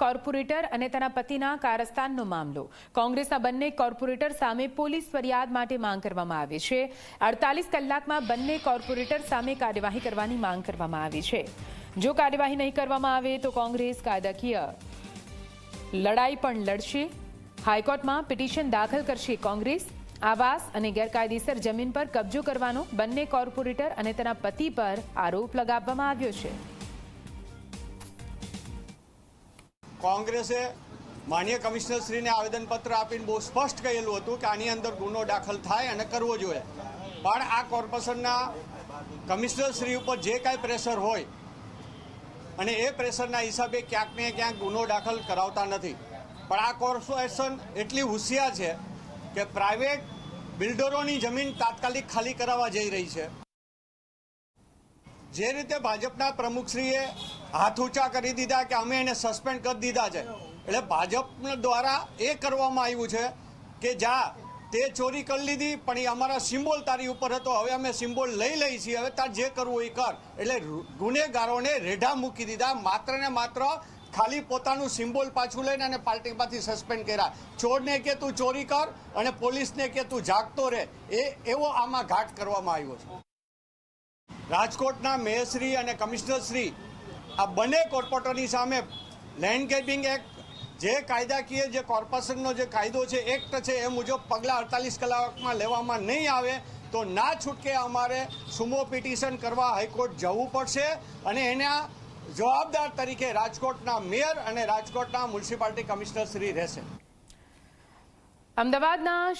Corporator અને તેના પતિના કારસ્તાનનો મામલો. કોંગ્રેસના બંને કોર્પોરેટર સામે પોલીસ ફરિયાદ માટે માંગ કરવામાં આવી છે. 48 કલાકમાં બંને કોર્પોરેટર સામે કાર્યવાહી કરવાની માંગ કરવામાં આવી છે. જો કાર્યવાહી નહીં કરવામાં આવે તો કોંગ્રેસ કાયદાકીય લડાઈ પણ લડશે. હાઈકોર્ટમાં પિટિશન દાખલ કરશે કોંગ્રેસ. આવાસ અને ગેરકાયદેસર જમીન પર કબજો કરવાનો બંને કોર્પોરેટર અને તેના પતિ પર આરોપ લગાવવામાં આવ્યો છે. કોંગ્રેસે માનનીય કમિશનરશ્રીને આવેદનપત્ર આપીને બહુ સ્પષ્ટ કહેલું હતું કે આની અંદર ગુનો દાખલ થાય અને કરવો જોઈએ, પણ આ કોર્પોરેશનના કમિશનરશ્રી ઉપર જે કાંઈ પ્રેશર હોય અને એ પ્રેશરના હિસાબે ક્યાંક ને ક્યાંક ગુનો દાખલ કરાવતા નથી. પણ આ કોર્પોરેશન એટલી હોશિયાર છે કે પ્રાઇવેટ બિલ્ડરોની જમીન તાત્કાલિક ખાલી કરાવવા જઈ રહી છે. જે રીતે ભાજપના પ્રમુખશ્રીએ હાથ ઊંચા કરી દીધા કે અમે એને સસ્પેન્ડ કરી દીધા છે, એટલે ભાજપ દ્વારા એ કરવામાં આવ્યું છે કે જા તે ચોરી કરી લીધી પણ એ અમારા સિમ્બોલ તારી ઉપર હતો, હવે અમે સિમ્બોલ લઈ લઈએ છીએ, હવે તાર જે કરવું એ કર. એટલે ગુનેગારોને રેઢા મૂકી દીધા. માત્ર ને માત્ર ખાલી પોતાનું સિમ્બોલ પાછું લઈને અને પાર્ટીમાંથી સસ્પેન્ડ કર્યા. ચોરને કે તું ચોરી કર અને પોલીસને કે તું જાગતો રહે, એવો આમાં ઘાટ કરવામાં આવ્યો છે. રાજકોટના મેયરશ્રી અને કમિશનરશ્રી આ બંને કોર્પોરેટરની સામે લેન્ડ ગ્રેબિંગ એક્ટ, જે કાયદાકીય જે કોર્પોરેશનનો જે કાયદો છે, એક્ટ છે, એ મુજબ પગલાં 48 કલાકમાં લેવામાં નહીં આવે તો ના છૂટકે અમારે સુમો પિટિશન કરવા હાઈકોર્ટ જવું પડશે અને એના જવાબદાર તરીકે રાજકોટના મેયર અને રાજકોટના મ્યુનિસિપાલિટી કમિશનર શ્રી રહેશે. અમદાવાદના